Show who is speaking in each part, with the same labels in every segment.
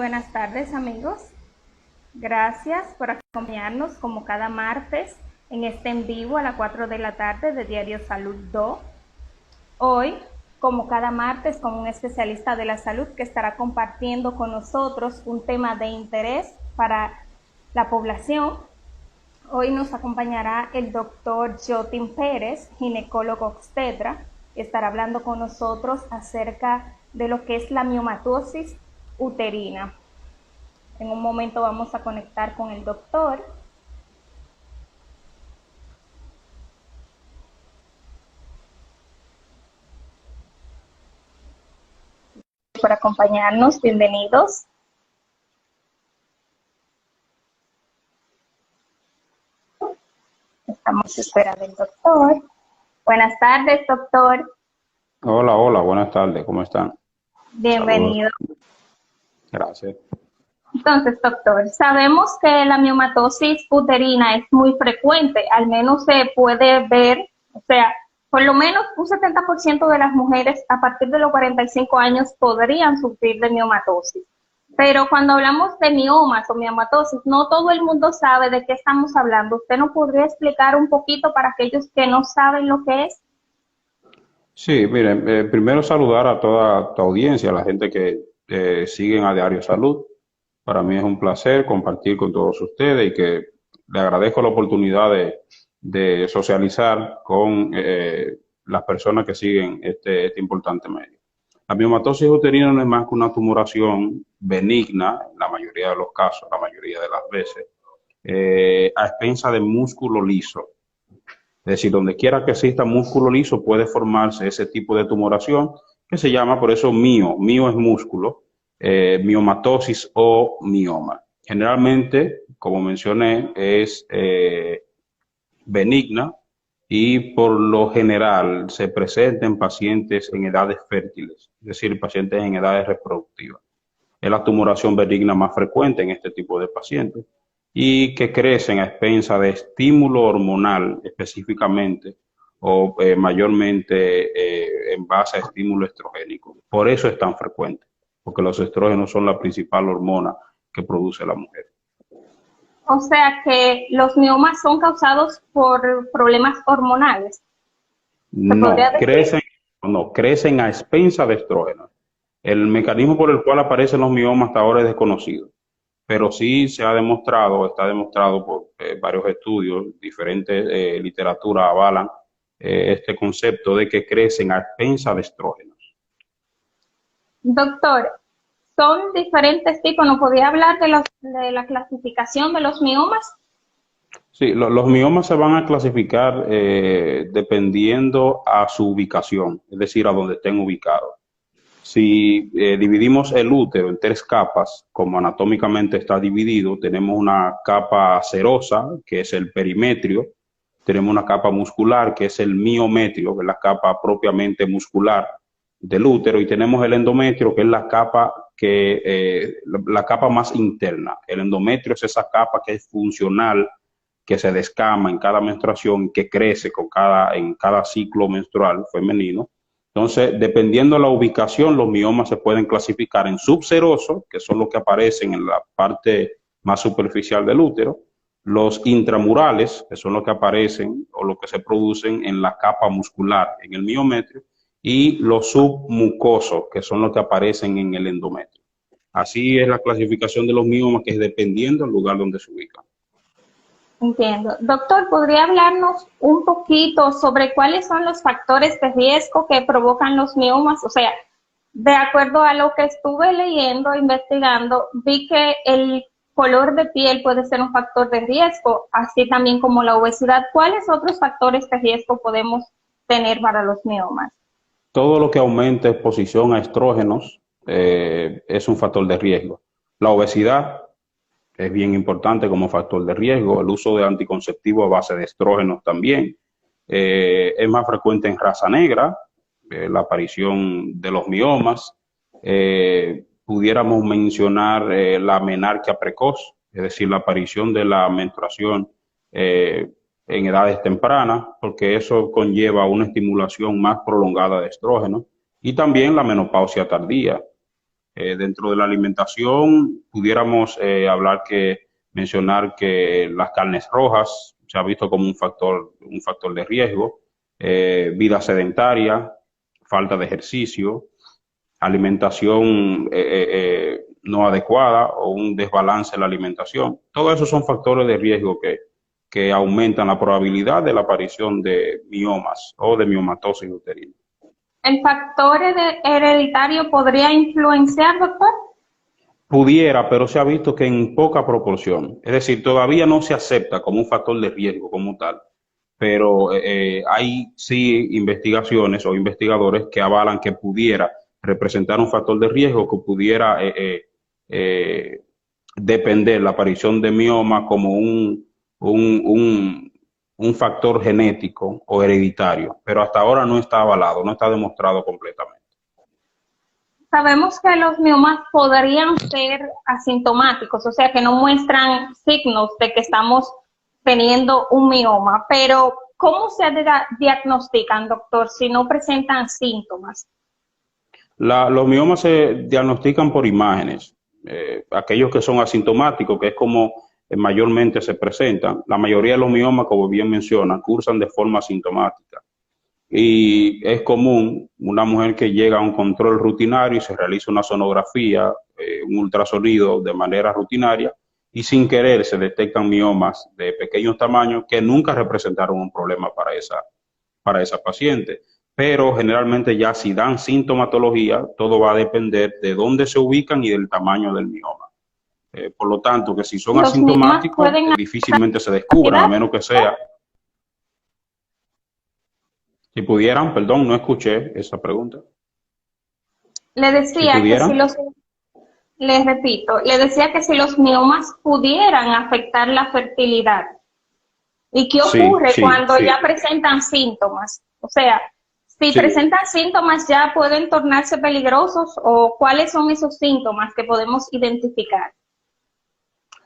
Speaker 1: buenas tardes, amigos. Gracias por acompañarnos como cada martes en este en vivo a las 4 de la tarde de Diario Salud 2. Hoy, como cada martes, con un especialista de la salud que estará compartiendo con nosotros un tema de interés para la población. Hoy nos acompañará el doctor Jotin Pérez, ginecólogo obstetra, y estará hablando con nosotros acerca de lo que es la miomatosis uterina. En un momento vamos a conectar con el doctor. Por acompañarnos, bienvenidos. Estamos esperando al doctor. Buenas tardes, doctor.
Speaker 2: Hola, buenas tardes, ¿cómo están?
Speaker 1: Bienvenido.
Speaker 2: Saludos. Gracias.
Speaker 1: Entonces, doctor, sabemos que la miomatosis uterina es muy frecuente, al menos se puede ver, o sea, por lo menos un 70% de las mujeres a partir de los 45 años podrían sufrir de miomatosis. Pero cuando hablamos de miomas o miomatosis, no todo el mundo sabe de qué estamos hablando. ¿Usted nos podría explicar un poquito para aquellos que no saben lo que es?
Speaker 2: Sí, miren, primero saludar a toda tu audiencia, a la gente que siguen a Diario Salud. Para mí es un placer compartir con todos ustedes y que le agradezco la oportunidad de socializar con las personas que siguen este importante medio. La miomatosis uterina no es más que una tumoración benigna, en la mayoría de los casos, la mayoría de las veces, a expensa de músculo liso. Es decir, donde quiera que exista músculo liso puede formarse ese tipo de tumoración que se llama por eso mio es músculo, miomatosis o mioma. Generalmente, como mencioné, es benigna y por lo general se presenta en pacientes en edades fértiles, es decir, pacientes en edades reproductivas. Es la tumoración benigna más frecuente en este tipo de pacientes y que crecen a expensas de estímulo hormonal específicamente o mayormente en base a estímulo estrogénico. Por eso es tan frecuente, porque los estrógenos son la principal hormona que produce la mujer.
Speaker 1: O sea que los miomas son causados por problemas hormonales. ¿Se podría
Speaker 2: No,
Speaker 1: decir?
Speaker 2: crecen a expensas de estrógenos. El mecanismo por el cual aparecen los miomas hasta ahora es desconocido, pero sí se ha demostrado, está demostrado por varios estudios, diferentes literaturas avalan este concepto de que crecen a expensas de estrógenos.
Speaker 1: Doctor, son diferentes tipos. ¿No podía hablar de la clasificación de los miomas?
Speaker 2: Sí, los miomas se van a clasificar dependiendo a su ubicación, es decir, a donde estén ubicados. Si dividimos el útero en tres capas, como anatómicamente está dividido, tenemos una capa serosa, que es el perimetrio, tenemos una capa muscular, que es el miometrio, que es la capa propiamente muscular del útero, y tenemos el endometrio, que es la capa más interna. El endometrio es esa capa que es funcional, que se descama en cada menstruación, que crece en cada ciclo menstrual femenino. Entonces, dependiendo de la ubicación, los miomas se pueden clasificar en subserosos, que son los que aparecen en la parte más superficial del útero, los intramurales, que son los que aparecen o los que se producen en la capa muscular, en el miometrio, y los submucosos, que son los que aparecen en el endometrio. Así es la clasificación de los miomas, que es dependiendo del lugar donde se ubican.
Speaker 1: Entiendo. Doctor, ¿podría hablarnos un poquito sobre cuáles son los factores de riesgo que provocan los miomas? O sea, de acuerdo a lo que estuve leyendo, investigando, vi que el color de piel puede ser un factor de riesgo, así también como la obesidad. ¿Cuáles otros factores de riesgo podemos tener para los miomas?
Speaker 2: Todo lo que aumente exposición a estrógenos es un factor de riesgo. La obesidad es bien importante como factor de riesgo, el uso de anticonceptivos a base de estrógenos también. Es más frecuente en raza negra, la aparición de los miomas. Pudiéramos mencionar la menarquia precoz, es decir, la aparición de la menstruación en edades tempranas, porque eso conlleva una estimulación más prolongada de estrógenos, y también la menopausia tardía. Dentro de la alimentación pudiéramos mencionar que las carnes rojas se ha visto como un factor de riesgo, vida sedentaria, falta de ejercicio, alimentación no adecuada o un desbalance en la alimentación. Todos esos son factores de riesgo que aumentan la probabilidad de la aparición de miomas o de miomatosis uterina.
Speaker 1: ¿El factor hereditario podría influenciar, doctor?
Speaker 2: Pudiera, pero se ha visto que en poca proporción. Es decir, todavía no se acepta como un factor de riesgo como tal, pero hay sí investigaciones o investigadores que avalan que pudiera representar un factor de riesgo que pudiera depender la aparición de mioma como un, un, un factor genético o hereditario, pero hasta ahora no está avalado, no está demostrado completamente.
Speaker 1: Sabemos que los miomas podrían ser asintomáticos, o sea, que no muestran signos de que estamos teniendo un mioma, pero ¿cómo se diagnostican, doctor, si no presentan síntomas?
Speaker 2: Los miomas se diagnostican por imágenes, aquellos que son asintomáticos, que es como mayormente se presentan. La mayoría de los miomas, como bien menciona, cursan de forma asintomática. Y es común una mujer que llega a un control rutinario y se realiza una sonografía, un ultrasonido de manera rutinaria, y sin querer se detectan miomas de pequeños tamaños que nunca representaron un problema para esa paciente. Pero generalmente ya si dan sintomatología, todo va a depender de dónde se ubican y del tamaño del mioma. Por lo tanto, que si son
Speaker 1: ¿Los miomas
Speaker 2: asintomáticos,
Speaker 1: pueden
Speaker 2: difícilmente se descubran, a
Speaker 1: afectar?
Speaker 2: menos que sea. Si pudieran, perdón, no escuché esa pregunta.
Speaker 1: Le
Speaker 2: Si
Speaker 1: decía que si
Speaker 2: pudieran,
Speaker 1: los, le repito, le decía que si los miomas pudieran afectar la fertilidad. ¿Y qué
Speaker 2: sí,
Speaker 1: ocurre
Speaker 2: sí,
Speaker 1: cuando
Speaker 2: sí,
Speaker 1: ya presentan síntomas? O sea, si
Speaker 2: sí.
Speaker 1: presentan síntomas ya pueden tornarse peligrosos o cuáles son esos síntomas que podemos identificar.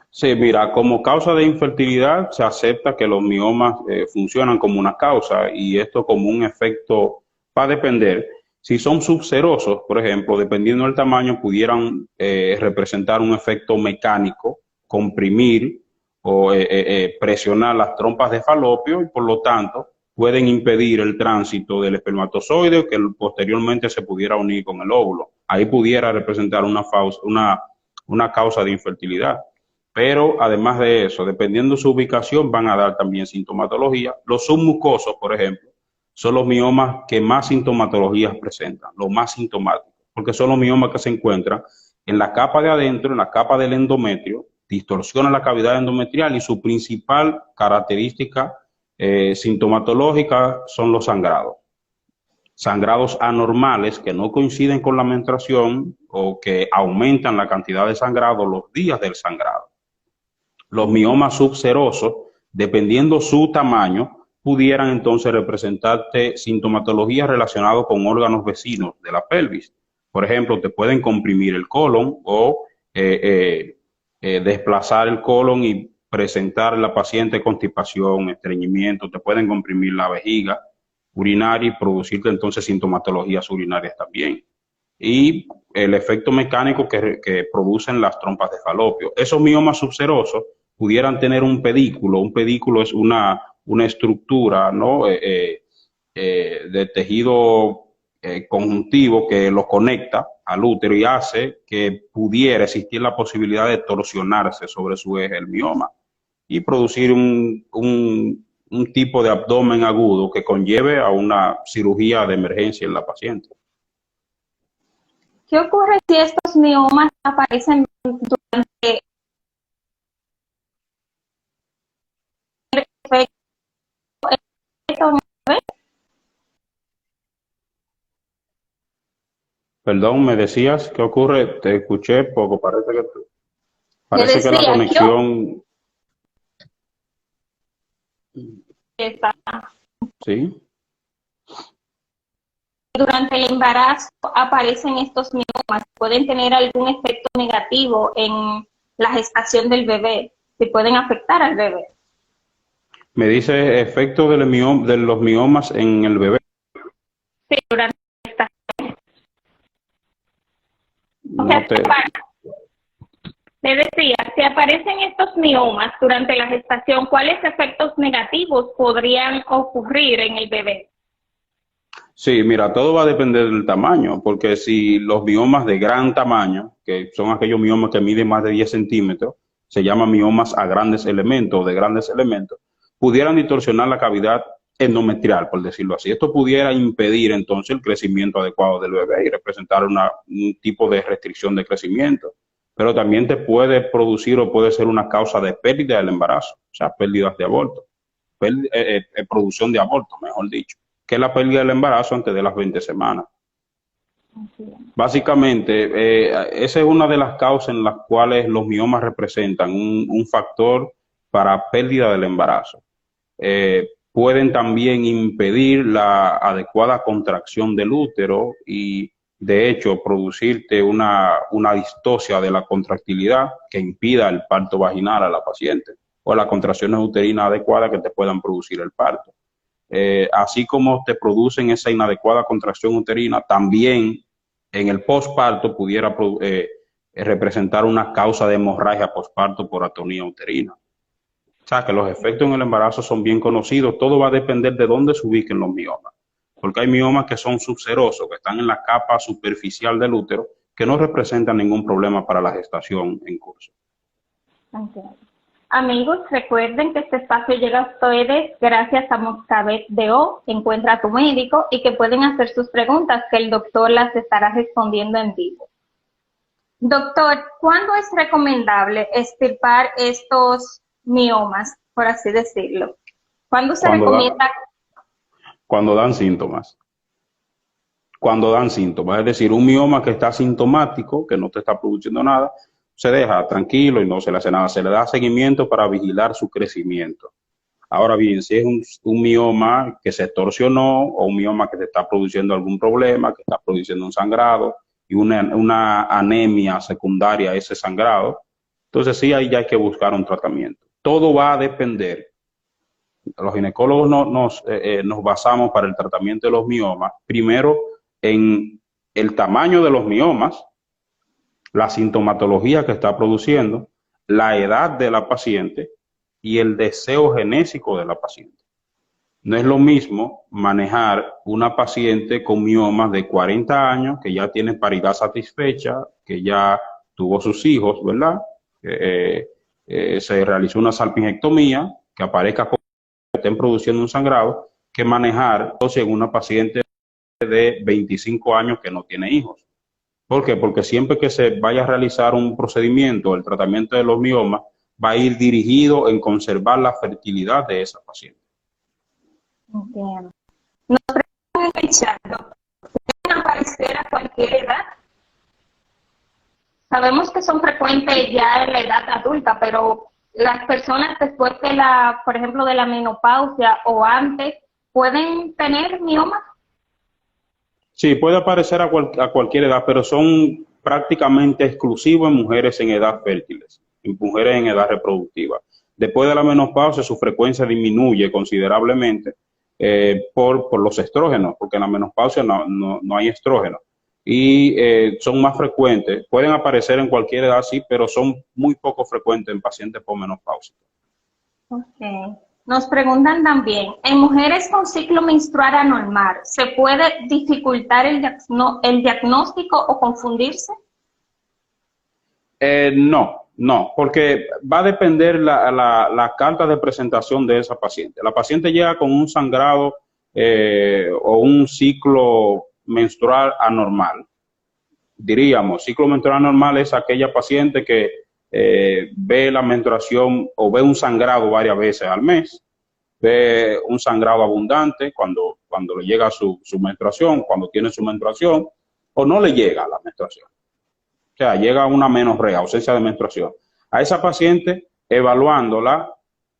Speaker 2: Sí, mira, como causa de infertilidad se acepta que los miomas funcionan como una causa y esto como un efecto va a depender. Si son subserosos, por ejemplo, dependiendo del tamaño, pudieran representar un efecto mecánico, comprimir o presionar las trompas de falopio y por lo tanto pueden impedir el tránsito del espermatozoide que posteriormente se pudiera unir con el óvulo. Ahí pudiera representar una causa de infertilidad. Pero además de eso, dependiendo de su ubicación, van a dar también sintomatología. Los submucosos, por ejemplo, son los miomas que más sintomatologías presentan, los más sintomáticos, porque son los miomas que se encuentran en la capa de adentro, en la capa del endometrio, distorsionan la cavidad endometrial y su principal característica sintomatológica son los sangrados. Sangrados anormales que no coinciden con la menstruación o que aumentan la cantidad de sangrado los días del sangrado. Los miomas subserosos, dependiendo su tamaño, pudieran entonces representarte sintomatologías relacionadas con órganos vecinos de la pelvis. Por ejemplo, te pueden comprimir el colon o desplazar el colon y presentar a la paciente constipación, estreñimiento, te pueden comprimir la vejiga urinaria y producirte entonces sintomatologías urinarias también. Y el efecto mecánico que producen las trompas de falopio. Esos miomas subserosos pudieran tener un pedículo. Un pedículo es una estructura, ¿no? De tejido conjuntivo que lo conecta al útero y hace que pudiera existir la posibilidad de torsionarse sobre su eje el mioma y producir un tipo de abdomen agudo que conlleve a una cirugía de emergencia en la paciente.
Speaker 1: ¿Qué ocurre si estos miomas aparecen durante el efecto?
Speaker 2: Perdón, me decías, ¿qué ocurre? Te escuché poco,
Speaker 1: Le
Speaker 2: parece que la
Speaker 1: decía
Speaker 2: conexión,
Speaker 1: que
Speaker 2: sí.
Speaker 1: durante el embarazo aparecen estos miomas, pueden tener algún efecto negativo en la gestación del bebé, si pueden afectar al bebé.
Speaker 2: Me dice efecto de los miomas en el bebé.
Speaker 1: Sí, durante esta. O sea,
Speaker 2: No te...
Speaker 1: te decía, si aparecen estos miomas durante la gestación, ¿cuáles efectos negativos podrían ocurrir en el bebé?
Speaker 2: Sí, mira, todo va a depender del tamaño, porque si los miomas de gran tamaño, que son aquellos miomas que miden más de 10 centímetros, se llaman miomas a grandes elementos o de grandes elementos, pudieran distorsionar la cavidad endometrial, por decirlo así. Esto pudiera impedir entonces el crecimiento adecuado del bebé y representar un tipo de restricción de crecimiento. Pero también te puede producir o puede ser una causa de pérdida del embarazo, o sea, pérdidas de aborto, producción de aborto, mejor dicho, que es la pérdida del embarazo antes de las 20 semanas. Básicamente, esa es una de las causas en las cuales los miomas representan un factor para pérdida del embarazo. Pueden también impedir la adecuada contracción del útero y, de hecho, producirte una distosia de la contractilidad que impida el parto vaginal a la paciente o las contracciones uterinas adecuadas que te puedan producir el parto. Así como te producen esa inadecuada contracción uterina, también en el posparto pudiera representar una causa de hemorragia posparto por atonía uterina. O sea, que los efectos en el embarazo son bien conocidos, todo va a depender de dónde se ubiquen los miomas, porque hay miomas que son subserosos, que están en la capa superficial del útero, que no representan ningún problema para la gestación en curso.
Speaker 1: Entiendo. Amigos, recuerden que este espacio llega a ustedes gracias a Moscavet de O, Encuentra a tu médico, y que pueden hacer sus preguntas que el doctor las estará respondiendo en vivo. Doctor, ¿cuándo es recomendable extirpar estos miomas, por así decirlo? ¿Cuándo se recomienda?
Speaker 2: Cuando dan síntomas. Cuando dan síntomas, es decir, un mioma que está sintomático, que no te está produciendo nada, se deja tranquilo y no se le hace nada, se le da seguimiento para vigilar su crecimiento. Ahora bien, si es un mioma que se torsionó o un mioma que te está produciendo algún problema, que está produciendo un sangrado y una anemia secundaria a ese sangrado, entonces sí, ahí ya hay que buscar un tratamiento. Todo va a depender. Los ginecólogos nos basamos para el tratamiento de los miomas, primero en el tamaño de los miomas, la sintomatología que está produciendo, la edad de la paciente y el deseo genésico de la paciente. No es lo mismo manejar una paciente con miomas de 40 años, que ya tiene paridad satisfecha, que ya tuvo sus hijos, ¿verdad? Se realizó una salpingectomía, que aparezca que estén produciendo un sangrado, que manejar entonces en una paciente de 25 años que no tiene hijos. ¿Por qué? Porque siempre que se vaya a realizar un procedimiento, el tratamiento de los miomas, va a ir dirigido en conservar la fertilidad de esa paciente.
Speaker 1: Entiendo. Nos preguntan en el chat, ¿pueden aparecer a cualquier edad? Sabemos que son frecuentes ya en la edad adulta, pero las personas después de por ejemplo, de la menopausia o antes, ¿pueden tener miomas?
Speaker 2: Sí, puede aparecer a cualquier edad, pero son prácticamente exclusivos en mujeres en edad fértiles, en mujeres en edad reproductiva. Después de la menopausia, su frecuencia disminuye considerablemente por los estrógenos, porque en la menopausia no hay estrógenos. Y son más frecuentes, pueden aparecer en cualquier edad, sí, pero son muy poco frecuentes en pacientes posmenopáusicos.
Speaker 1: Okay. Nos preguntan también, en mujeres con ciclo menstrual anormal, ¿se puede dificultar el diagnóstico o confundirse?
Speaker 2: No, porque va a depender la carta de presentación de esa paciente. La paciente llega con un sangrado o un ciclo menstrual anormal. Diríamos, ciclo menstrual anormal es aquella paciente que ve la menstruación o ve un sangrado varias veces al mes, ve un sangrado abundante cuando le llega su menstruación, cuando tiene su menstruación, o no le llega la menstruación. O sea, llega una menorrea, ausencia de menstruación. A esa paciente, evaluándola,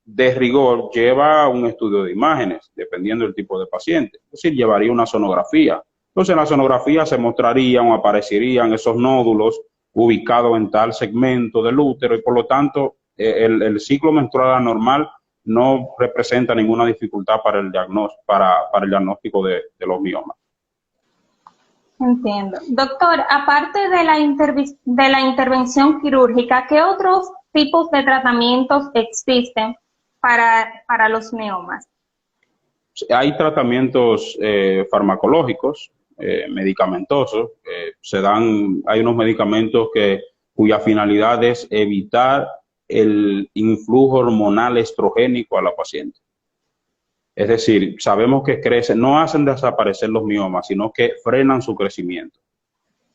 Speaker 2: de rigor, lleva un estudio de imágenes, dependiendo del tipo de paciente. Es decir, llevaría una sonografía. Entonces, en la sonografía se mostrarían o aparecerían esos nódulos ubicados en tal segmento del útero y, por lo tanto, el ciclo menstrual anormal no representa ninguna dificultad para el diagnóstico de los miomas.
Speaker 1: Entiendo. Doctor, aparte de de la intervención quirúrgica, ¿qué otros tipos de tratamientos existen para los miomas?
Speaker 2: Hay tratamientos farmacológicos, medicamentosos, hay unos medicamentos cuya finalidad es evitar el influjo hormonal estrogénico a la paciente. Es decir, sabemos que crecen, no hacen desaparecer los miomas, sino que frenan su crecimiento.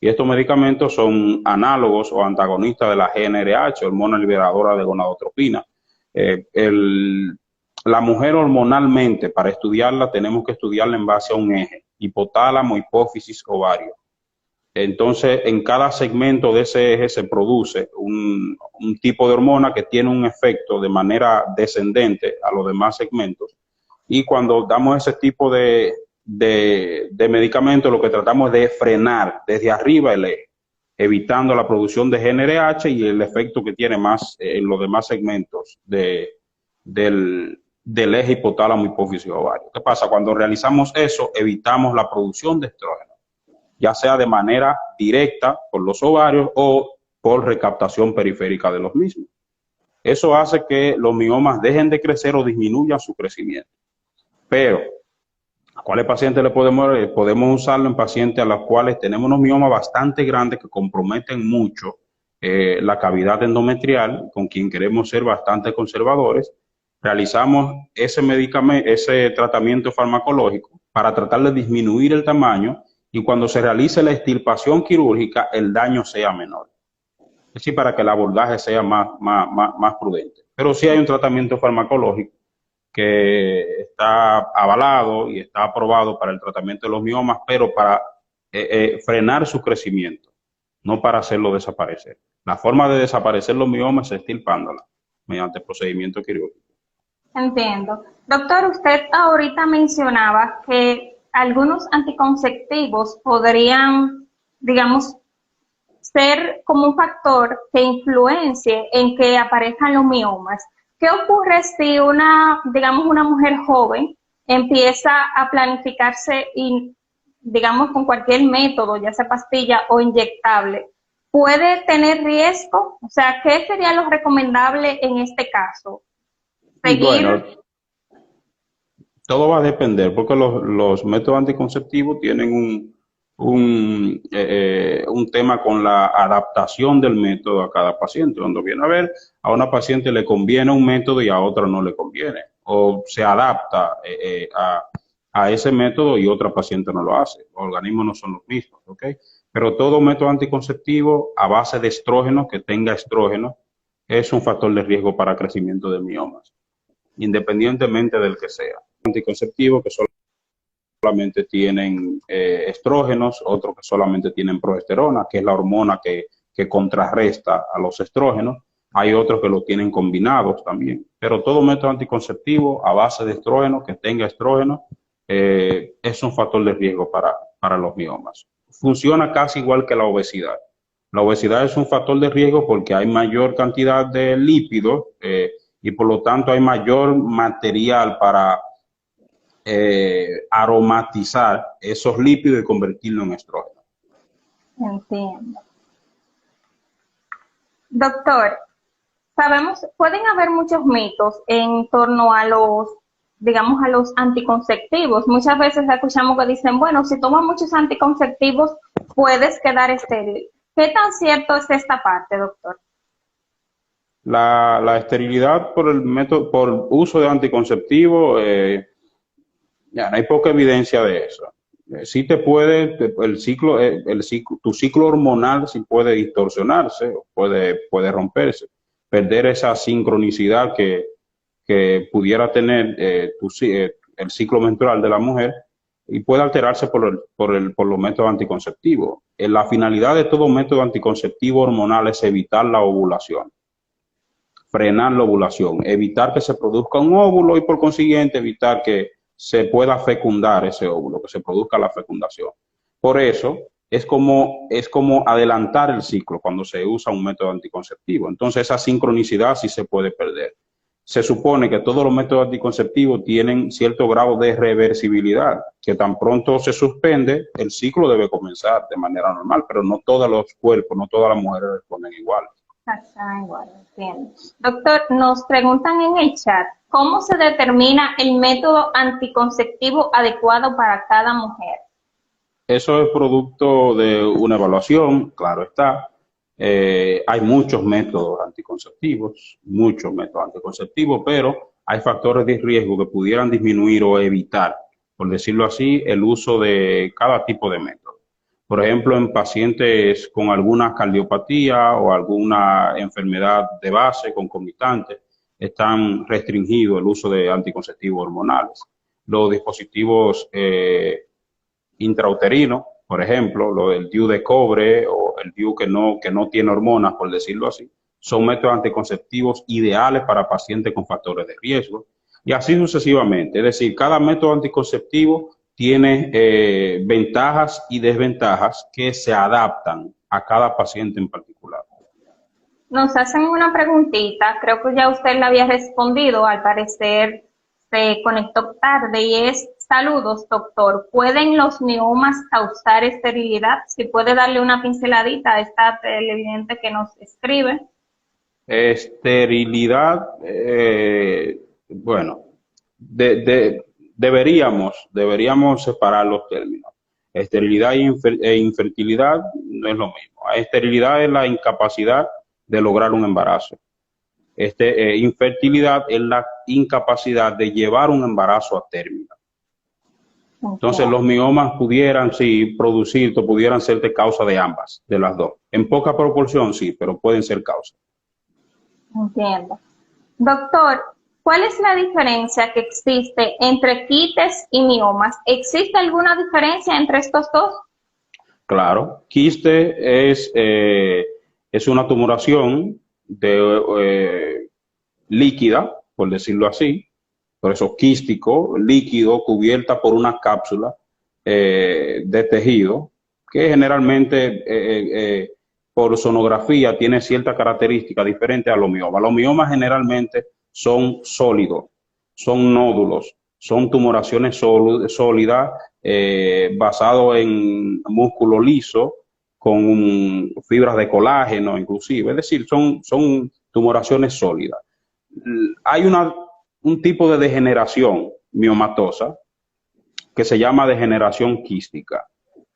Speaker 2: Y estos medicamentos son análogos o antagonistas de la GnRH, hormona liberadora de gonadotropina. Eh, el, la mujer hormonalmente, para estudiarla, tenemos que estudiarla en base a un eje: hipotálamo, hipófisis, ovario. Entonces, en cada segmento de ese eje se produce un tipo de hormona que tiene un efecto de manera descendente a los demás segmentos. Y cuando damos ese tipo de medicamentos, lo que tratamos es de frenar desde arriba el eje, evitando la producción de GnRH y el efecto que tiene más en los demás segmentos del eje hipotálamo hipófisis ovario. ¿Qué pasa? Cuando realizamos eso, evitamos la producción de estrógeno, ya sea de manera directa por los ovarios o por recaptación periférica de los mismos. Eso hace que los miomas dejen de crecer o disminuyan su crecimiento. Pero, ¿a cuáles pacientes le podemos usarlo? En pacientes a los cuales tenemos unos miomas bastante grandes que comprometen mucho la cavidad endometrial, con quien queremos ser bastante conservadores. Realizamos ese tratamiento farmacológico para tratar de disminuir el tamaño, y cuando se realice la extirpación quirúrgica el daño sea menor. Es decir, para que el abordaje sea más prudente. Pero sí hay un tratamiento farmacológico que está avalado y está aprobado para el tratamiento de los miomas, pero para frenar su crecimiento, no para hacerlo desaparecer. La forma de desaparecer los miomas es extirpándola mediante procedimiento quirúrgico.
Speaker 1: Entiendo. Doctor, usted ahorita mencionaba que algunos anticonceptivos podrían, digamos, ser como un factor que influencie en que aparezcan los miomas. ¿Qué ocurre si digamos, una mujer joven empieza a planificarse y, digamos, con cualquier método, ya sea pastilla o inyectable? ¿Puede tener riesgo? O sea, ¿qué sería lo recomendable en este caso?
Speaker 2: Bueno, todo va a depender, porque los métodos anticonceptivos tienen un tema con la adaptación del método a cada paciente. Cuando viene a ver, a una paciente le conviene un método y a otra no le conviene, o se adapta a ese método y otra paciente no lo hace. Los organismos no son los mismos, ¿ok? Pero todo método anticonceptivo a base de estrógeno, que tenga estrógeno, es un factor de riesgo para crecimiento de miomas, independientemente del que sea. Anticonceptivos que solamente tienen estrógenos, otros que solamente tienen progesterona, que es la hormona que contrarresta a los estrógenos. Hay otros que lo tienen combinados también. Pero todo método anticonceptivo a base de estrógeno, que tenga estrógeno, es un factor de riesgo para los miomas. Funciona casi igual que la obesidad. La obesidad es un factor de riesgo porque hay mayor cantidad de lípidos y por lo tanto hay mayor material para aromatizar esos lípidos y convertirlo en estrógeno.
Speaker 1: Entiendo. Doctor, pueden haber muchos mitos en torno a digamos, a los anticonceptivos. Muchas veces escuchamos que dicen, bueno, si tomas muchos anticonceptivos puedes quedar estéril. ¿Qué tan cierto es esta parte, doctor?
Speaker 2: La esterilidad por uso de anticonceptivo, ya no hay poca evidencia de eso. Sí te puede, tu ciclo hormonal sí puede distorsionarse, puede romperse, perder esa sincronicidad que pudiera tener el ciclo menstrual de la mujer, y puede alterarse por los métodos anticonceptivos. La finalidad de todo método anticonceptivo hormonal es evitar la ovulación, frenar la ovulación, evitar que se produzca un óvulo y por consiguiente evitar que se pueda fecundar ese óvulo, que se produzca la fecundación. Por eso es como adelantar el ciclo cuando se usa un método anticonceptivo. Entonces esa sincronicidad sí se puede perder. se supone que todos los métodos anticonceptivos tienen cierto grado de reversibilidad, que tan pronto se suspende, el ciclo debe comenzar de manera normal, pero no todos los cuerpos, no todas las mujeres responden igual.
Speaker 1: Igual, entiendo. Doctor, nos preguntan en el chat, ¿cómo se determina el método anticonceptivo adecuado para cada mujer?
Speaker 2: Eso es producto de una evaluación, claro está. Hay muchos métodos anticonceptivos, pero hay factores de riesgo que pudieran disminuir o evitar, por decirlo así, el uso de cada tipo de método. Por ejemplo, en pacientes con alguna cardiopatía o alguna enfermedad de base concomitante, están restringidos el uso de anticonceptivos hormonales. Los dispositivos intrauterino, por ejemplo, lo del DIU de cobre o el DIU que no tiene hormonas, por decirlo así, son métodos anticonceptivos ideales para pacientes con factores de riesgo y así sucesivamente. Es decir, cada método anticonceptivo tiene ventajas y desventajas que se adaptan a cada paciente en particular.
Speaker 1: Nos hacen una preguntita, creo que ya usted la había respondido, al parecer se conectó tarde y es, saludos doctor, ¿pueden los miomas causar esterilidad? Si puede darle una pinceladita a esta televidente que nos escribe.
Speaker 2: Esterilidad, bueno, deberíamos separar los términos. Esterilidad e infertilidad no es lo mismo. Esterilidad es la incapacidad de lograr un embarazo. Infertilidad es la incapacidad de llevar un embarazo a término. Entonces, los miomas pudieran, sí, pudieran ser de causa de ambas, de las dos. En poca proporción, sí, pero pueden ser causa.
Speaker 1: Entiendo. Doctor, ¿cuál es la diferencia que existe entre quistes y miomas? ¿Existe alguna diferencia entre estos dos?
Speaker 2: Claro, quiste es una tumoración líquida, por decirlo así, por eso quístico, líquido, cubierta por una cápsula de tejido, que generalmente por sonografía tiene cierta característica diferente a los miomas. Los miomas generalmente son sólidos, son nódulos, son tumoraciones sólidas basado en músculo liso, con fibras de colágeno inclusive, es decir, son tumoraciones sólidas. Hay un tipo de degeneración miomatosa que se llama degeneración quística.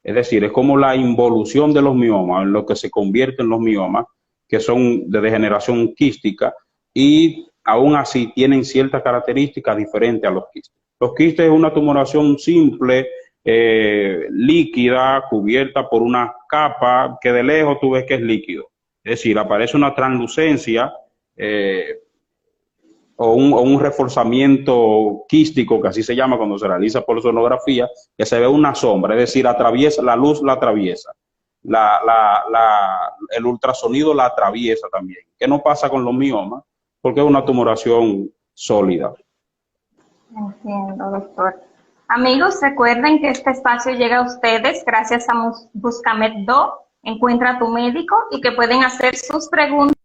Speaker 2: Es decir, es como la involución de los miomas, en lo que se convierten los miomas, que son de degeneración quística, y aún así tienen ciertas características diferentes a los quistes. Los quistes es una tumoración simple, líquida, cubierta por una capa que de lejos tú ves que es líquido. Es decir, aparece una translucencia o un reforzamiento quístico, que así se llama cuando se realiza por sonografía, que se ve una sombra, es decir, la luz la atraviesa, el ultrasonido la atraviesa también, que no pasa con los miomas, porque es una tumoración sólida.
Speaker 1: Entiendo, doctor. Amigos, recuerden que este espacio llega a ustedes gracias a Buscamed Do, Encuentra a tu médico, y que pueden hacer sus preguntas.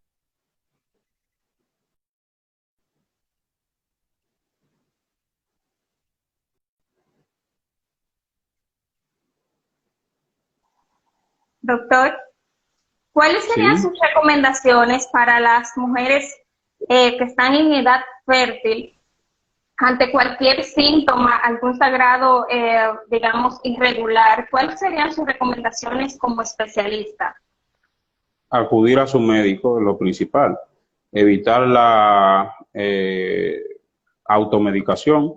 Speaker 1: Doctor, ¿cuáles serían sus recomendaciones para las mujeres que están en edad fértil ante cualquier síntoma, algún sagrado, digamos, irregular? ¿Cuáles serían sus recomendaciones como especialista?
Speaker 2: Acudir a su médico es lo principal. Evitar la automedicación.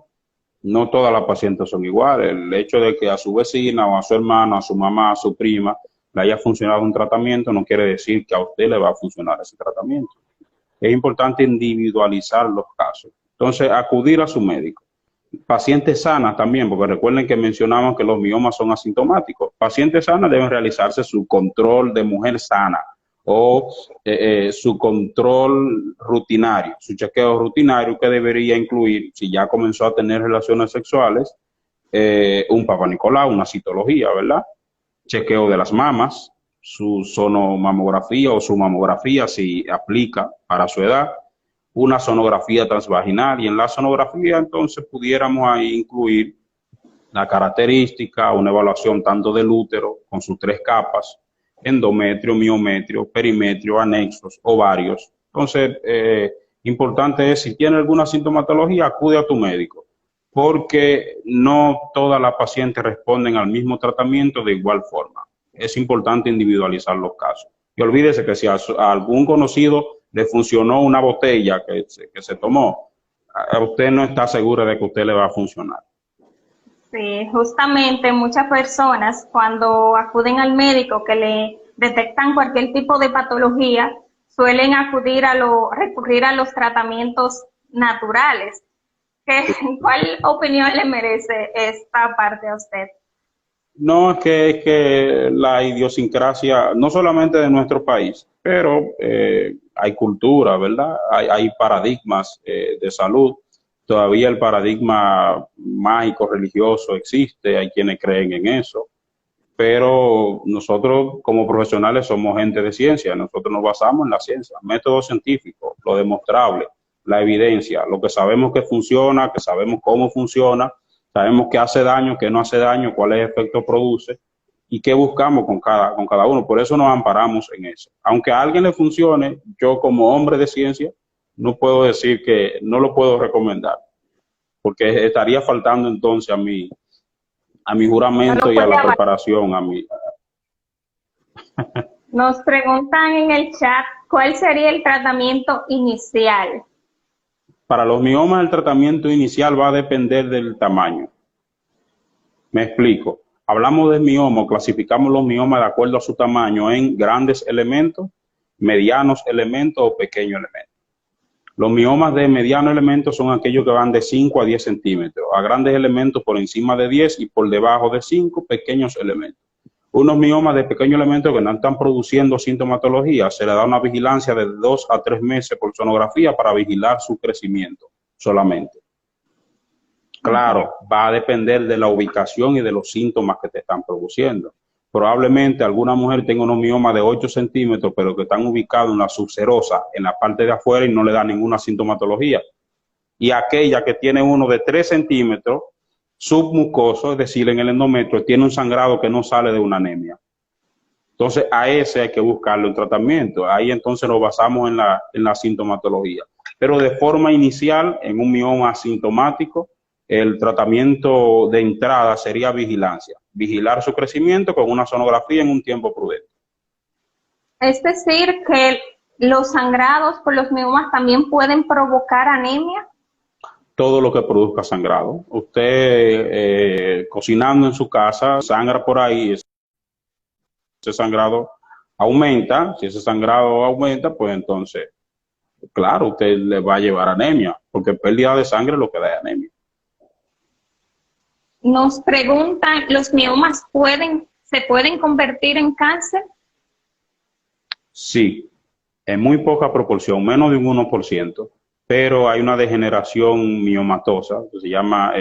Speaker 2: No todas las pacientes son iguales. El hecho de que a su vecina o a su hermana, a su mamá, a su prima le haya funcionado un tratamiento no quiere decir que a usted le va a funcionar ese tratamiento. Es importante individualizar los casos. Entonces, acudir a su médico. Pacientes sanas también, porque recuerden que mencionamos que los miomas son asintomáticos. Pacientes sanas deben realizarse su control de mujer sana o su control rutinario, su chequeo rutinario, que debería incluir, si ya comenzó a tener relaciones sexuales, un Papa Nicolau, una citología, ¿verdad? Chequeo de las mamas, su sonomamografía o su mamografía si aplica para su edad, una sonografía transvaginal, y en la sonografía entonces pudiéramos ahí incluir la característica, una evaluación tanto del útero con sus 3 capas, endometrio, miometrio, perimetrio, anexos, ovarios. Entonces, importante es, si tiene alguna sintomatología, acude a tu médico, porque no todas las pacientes responden al mismo tratamiento de igual forma. Es importante individualizar los casos. Y olvídese que si a algún conocido le funcionó una botella que se tomó, a usted no está segura de que a usted le va a funcionar.
Speaker 1: Sí, justamente muchas personas cuando acuden al médico que le detectan cualquier tipo de patología, suelen recurrir a los tratamientos naturales. ¿Cuál opinión le merece esta parte a usted?
Speaker 2: No, es que la idiosincrasia, no solamente de nuestro país, pero hay cultura, ¿verdad? Hay paradigmas de salud. Todavía el paradigma mágico religioso existe, hay quienes creen en eso, pero nosotros como profesionales somos gente de ciencia, nosotros nos basamos en la ciencia, método científico, lo demostrable, la evidencia, lo que sabemos que funciona, que sabemos cómo funciona, sabemos qué hace daño, qué no hace daño, cuáles efectos produce y qué buscamos con cada uno. Por eso nos amparamos en eso. Aunque a alguien le funcione, yo como hombre de ciencia no puedo decir que no lo puedo recomendar, porque estaría faltando entonces a mi
Speaker 1: No
Speaker 2: juramento
Speaker 1: lo
Speaker 2: y a
Speaker 1: puede
Speaker 2: la
Speaker 1: avanzar.
Speaker 2: preparación, a mi.
Speaker 1: Nos preguntan en el chat cuál sería el tratamiento inicial.
Speaker 2: Para los miomas el tratamiento inicial va a depender del tamaño. Me explico. Hablamos de mioma, clasificamos los miomas de acuerdo a su tamaño en grandes elementos, medianos elementos o pequeños elementos. Los miomas de mediano elemento son aquellos que van de 5 a 10 centímetros, a grandes elementos por encima de 10 y por debajo de 5 pequeños elementos. Unos miomas de pequeños elementos que no están produciendo sintomatología, se le da una vigilancia de 2 a 3 meses por sonografía para vigilar su crecimiento solamente. Claro, va a depender de la ubicación y de los síntomas que te están produciendo. Probablemente alguna mujer tenga unos miomas de 8 centímetros, pero que están ubicados en la subserosa, en la parte de afuera, y no le da ninguna sintomatología. Y aquella que tiene uno de 3 centímetros, submucoso, es decir, en el endometrio, tiene un sangrado que no sale de una anemia. Entonces, a ese hay que buscarle un tratamiento. Ahí entonces nos basamos en la sintomatología. Pero de forma inicial, en un mioma asintomático, el tratamiento de entrada sería vigilancia. Vigilar su crecimiento con una sonografía en un tiempo prudente.
Speaker 1: Es decir, que los sangrados por los miomas también pueden provocar anemia.
Speaker 2: Todo lo que produzca sangrado. Usted cocinando en su casa, sangra por ahí, ese sangrado aumenta. Si ese sangrado aumenta, pues entonces, claro, usted le va a llevar anemia, porque pérdida de sangre es lo que da anemia.
Speaker 1: Nos preguntan, ¿los miomas se pueden convertir en cáncer?
Speaker 2: Sí, en muy poca proporción, menos de un 1%, pero hay una degeneración miomatosa, que se llama,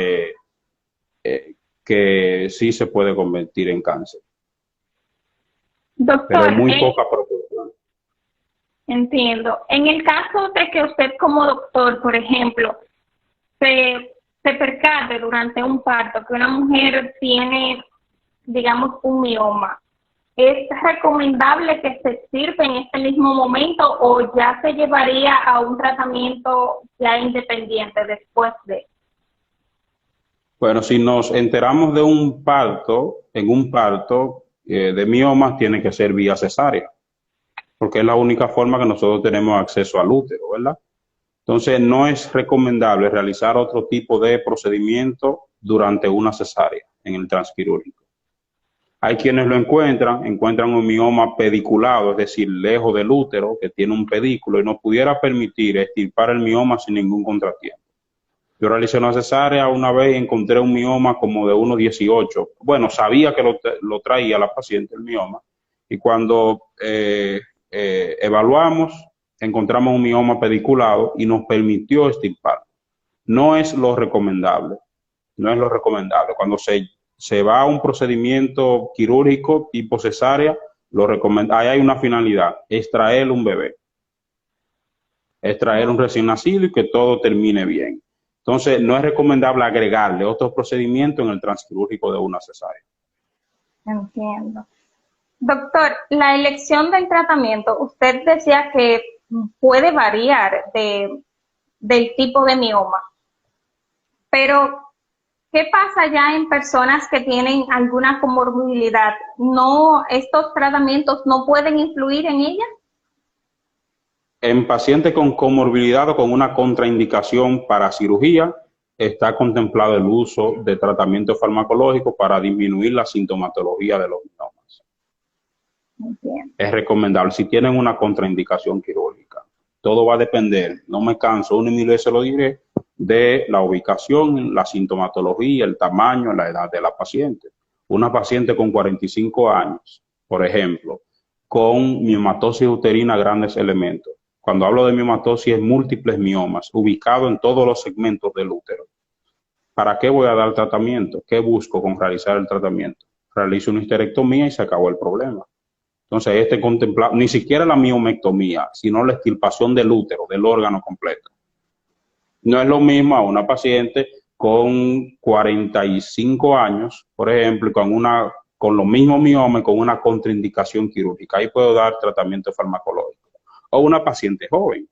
Speaker 2: que sí se puede convertir en cáncer, pero en
Speaker 1: Doctor,
Speaker 2: muy poca proporción.
Speaker 1: entiendo. En el caso de que usted como doctor, por ejemplo, se percate durante un parto que una mujer tiene, digamos, un mioma, ¿es recomendable que se extirpe en este mismo momento o ya se llevaría a un tratamiento ya independiente después de?
Speaker 2: Bueno, si nos enteramos de un parto, en un parto de miomas, tiene que ser vía cesárea, porque es la única forma que nosotros tenemos acceso al útero, ¿verdad? Entonces, no es recomendable realizar otro tipo de procedimiento durante una cesárea en el transquirúrgico. Hay quienes lo encuentran un mioma pediculado, es decir, lejos del útero, que tiene un pedículo y no pudiera permitir extirpar el mioma sin ningún contratiempo. Yo realicé una cesárea una vez y encontré un mioma como de 1,18. Bueno, sabía que lo traía la paciente el mioma, y cuando evaluamos, encontramos un mioma pediculado y nos permitió extirpar. No es lo recomendable, no es lo recomendable. Cuando se va a un procedimiento quirúrgico tipo cesárea, ahí hay una finalidad, extraer un bebé. es traer un recién nacido y que todo termine bien. Entonces, no es recomendable agregarle otros procedimientos en el transquirúrgico de una cesárea.
Speaker 1: Entiendo. Doctor, la elección del tratamiento, usted decía que puede variar del tipo de mioma, pero ¿qué pasa ya en personas que tienen alguna comorbilidad? ¿No, estos tratamientos no pueden influir en ella?
Speaker 2: En pacientes con comorbilidad o con una contraindicación para cirugía, está contemplado el uso de tratamiento farmacológico para disminuir la sintomatología de los miomas.
Speaker 1: Entiendo.
Speaker 2: Es recomendable si tienen una contraindicación quirúrgica. Todo va a depender, no me canso, una y mil veces lo diré, de la ubicación, la sintomatología, el tamaño, la edad de la paciente. Una paciente con 45 años, por ejemplo, con miomatosis uterina grandes elementos. Cuando hablo de miomatosis es múltiples miomas, ubicados en todos los segmentos del útero. ¿Para qué voy a dar tratamiento? ¿Qué busco con realizar el tratamiento? Realizo una histerectomía y se acabó el problema. Entonces, contemplado, ni siquiera la miomectomía, sino la extirpación del útero, del órgano completo. No es lo mismo a una paciente con 45 años, por ejemplo, con los mismos miomas y con una contraindicación quirúrgica. Ahí puedo dar tratamiento farmacológico. O una paciente joven.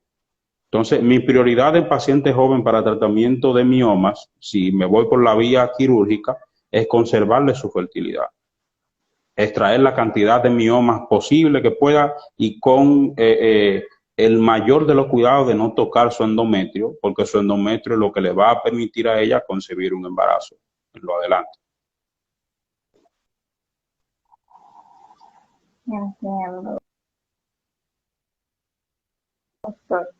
Speaker 2: Entonces, mi prioridad en paciente joven para tratamiento de miomas, si me voy por la vía quirúrgica, es conservarle su fertilidad. Extraer la cantidad de miomas posible que pueda y con el mayor de los cuidados de no tocar su endometrio, porque su endometrio es lo que le va a permitir a ella concebir un embarazo en lo adelante.
Speaker 1: Entiendo, doctor.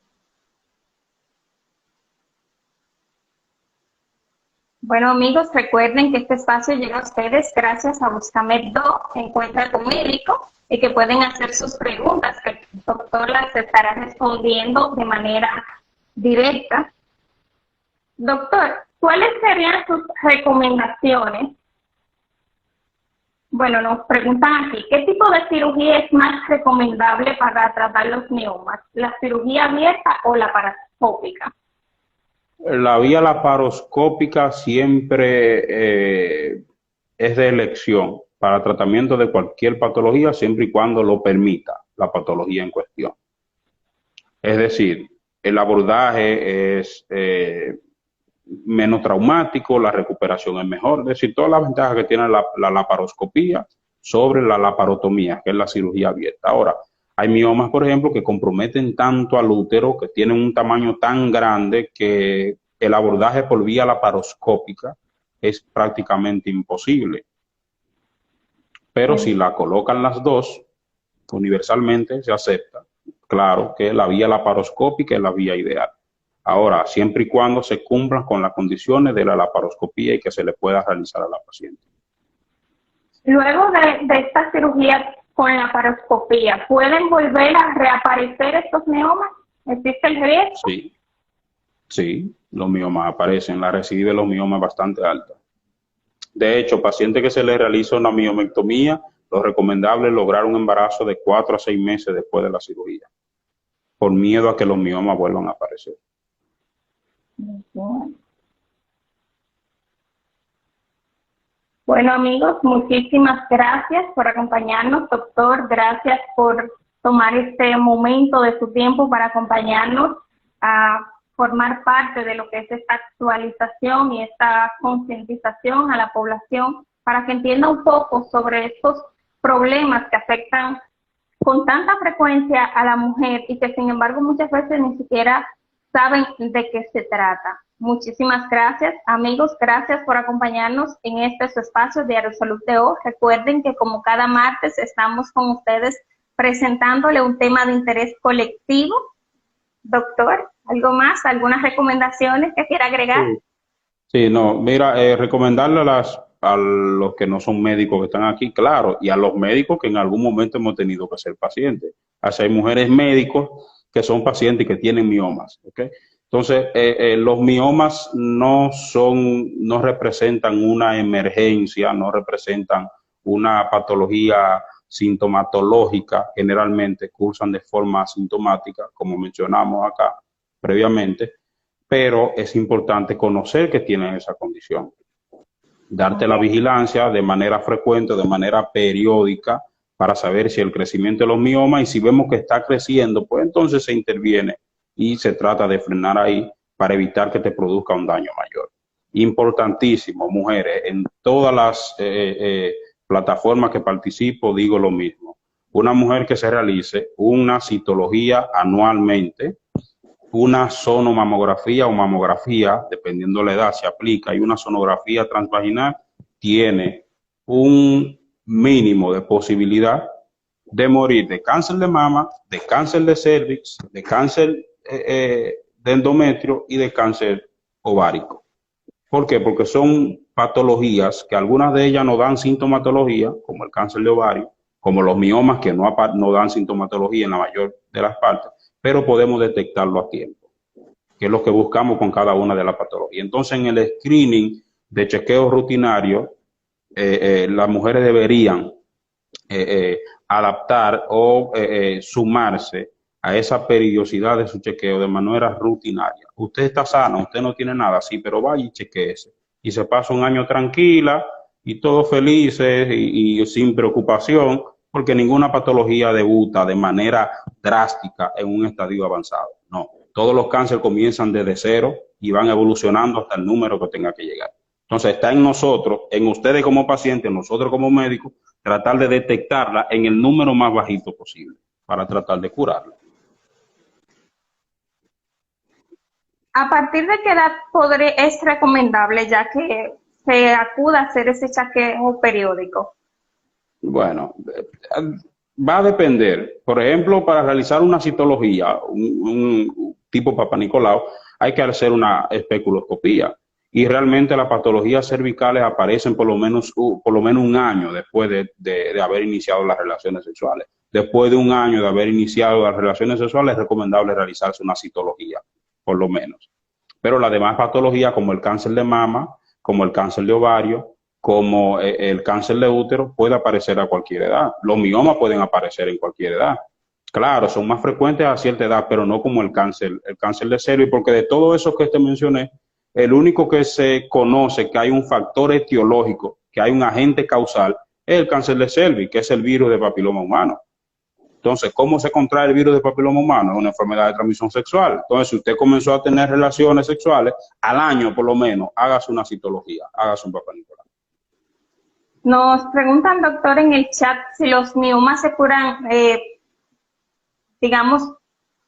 Speaker 1: Bueno, amigos, recuerden que este espacio llega a ustedes gracias a Buscamed Doc, Encuentra tu médico, y que pueden hacer sus preguntas, que el doctor las estará respondiendo de manera directa. Doctor, ¿cuáles serían sus recomendaciones? Bueno, nos preguntan aquí, ¿qué tipo de cirugía es más recomendable para tratar los miomas? ¿La cirugía abierta o la laparoscópica?
Speaker 2: La vía laparoscópica siempre es de elección para tratamiento de cualquier patología, siempre y cuando lo permita la patología en cuestión. Es decir, el abordaje es menos traumático, la recuperación es mejor, es decir, todas las ventajas que tiene la laparoscopía sobre la laparotomía, que es la cirugía abierta. Ahora, hay miomas, por ejemplo, que comprometen tanto al útero, que tienen un tamaño tan grande que el abordaje por vía laparoscópica es prácticamente imposible. Pero si la colocan las dos, universalmente se acepta. Claro que la vía laparoscópica es la vía ideal. Ahora, siempre y cuando se cumplan con las condiciones de la laparoscopía y que se le pueda realizar a la paciente.
Speaker 1: Luego de esta cirugía con la laparoscopía, ¿pueden volver a reaparecer estos miomas? ¿Existe el riesgo?
Speaker 2: Sí, los miomas aparecen. La recidiva de los miomas es bastante alta. De hecho, pacientes que se les realiza una miomectomía, lo recomendable es lograr un embarazo de 4 a 6 meses después de la cirugía, por miedo a que los miomas vuelvan a aparecer.
Speaker 1: Bueno, amigos, muchísimas gracias por acompañarnos, doctor. Gracias por tomar este momento de su tiempo para acompañarnos a formar parte de lo que es esta actualización y esta concientización a la población para que entienda un poco sobre estos problemas que afectan con tanta frecuencia a la mujer y que sin embargo muchas veces ni siquiera saben de qué se trata. Muchísimas gracias, amigos, gracias por acompañarnos en este su espacio Diario Salud de hoy. Recuerden que como cada martes estamos con ustedes presentándole un tema de interés colectivo. Doctor, ¿algo más? ¿Algunas recomendaciones que quiera agregar?
Speaker 2: Sí, no, mira, recomendarle a los que no son médicos que están aquí, claro, y a los médicos que en algún momento hemos tenido que ser pacientes. Así hay mujeres médicos que son pacientes y que tienen miomas, ¿ok? Entonces, los miomas no representan una emergencia, no representan una patología sintomatológica, generalmente cursan de forma asintomática, como mencionamos acá previamente, pero es importante conocer que tienen esa condición. Darte la vigilancia de manera frecuente, de manera periódica, para saber si el crecimiento de los miomas, y si vemos que está creciendo, pues entonces se interviene y se trata de frenar ahí para evitar que te produzca un daño mayor. Importantísimo, mujeres, en todas las plataformas que participo digo lo mismo. Una mujer que se realice una citología anualmente, una sonomamografía o mamografía, dependiendo de la edad, se aplica, y una sonografía transvaginal, tiene un mínimo de posibilidad de morir de cáncer de mama, de cáncer de cervix, de cáncer de endometrio y de cáncer ovárico. ¿Por qué? Porque son patologías que algunas de ellas no dan sintomatología, como el cáncer de ovario, como los miomas que no dan sintomatología en la mayor de las partes, pero podemos detectarlo a tiempo, que es lo que buscamos con cada una de las patologías. Entonces, en el screening de chequeo rutinario, las mujeres deberían adaptar o sumarse a esa periodicidad de su chequeo de manera rutinaria. Usted está sano, usted no tiene nada, sí, pero vaya y chequeese. Y se pasa un año tranquila y todos felices y sin preocupación, porque ninguna patología debuta de manera drástica en un estadio avanzado. No, todos los cánceres comienzan desde cero y van evolucionando hasta el número que tenga que llegar. Entonces está en nosotros, en ustedes como pacientes, en nosotros como médicos, tratar de detectarla en el número más bajito posible para tratar de curarla.
Speaker 1: ¿A partir de qué edad es recomendable ya que se acuda a hacer ese chequeo periódico?
Speaker 2: Bueno, va a depender. Por ejemplo, para realizar una citología, un tipo Papa Nicolau, hay que hacer una especuloscopía. Y realmente las patologías cervicales aparecen por lo menos un año después de haber iniciado las relaciones sexuales. Después de un año de haber iniciado las relaciones sexuales, es recomendable realizarse una citología, por lo menos. Pero las demás patologías, como el cáncer de mama, como el cáncer de ovario, como el cáncer de útero, puede aparecer a cualquier edad. Los miomas pueden aparecer en cualquier edad. Claro, son más frecuentes a cierta edad, pero no como el cáncer de cervix, porque de todo eso que te mencioné, el único que se conoce que hay un factor etiológico, que hay un agente causal, es el cáncer de cervix, que es el virus de papiloma humano. Entonces, ¿cómo se contrae el virus de papiloma humano? Es una enfermedad de transmisión sexual. Entonces, si usted comenzó a tener relaciones sexuales, al año por lo menos, hágase una citología, hágase un Papa Nicolau.
Speaker 1: Nos preguntan, doctor, en el chat si los miomas se curan, digamos,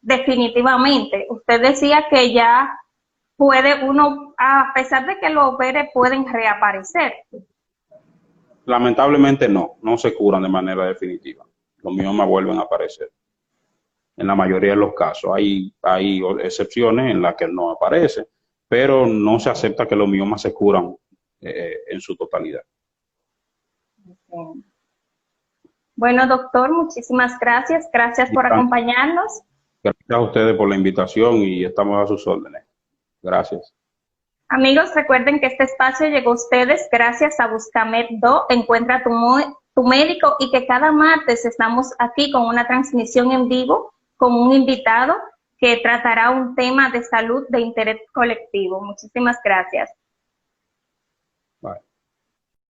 Speaker 1: definitivamente. Usted decía que ya puede uno, a pesar de que los opere, pueden reaparecer.
Speaker 2: Lamentablemente no se curan de manera definitiva. Los miomas vuelven a aparecer. En la mayoría de los casos hay excepciones en las que no aparece, pero no se acepta que los miomas se curan en su totalidad.
Speaker 1: Bueno, doctor, muchísimas gracias. Gracias por acompañarnos.
Speaker 2: Gracias a ustedes por la invitación y estamos a sus órdenes. Gracias.
Speaker 1: Amigos, recuerden que este espacio llegó a ustedes gracias a Buscamed Do, Encuentra tu médico, y que cada martes estamos aquí con una transmisión en vivo con un invitado que tratará un tema de salud de interés colectivo. Muchísimas gracias.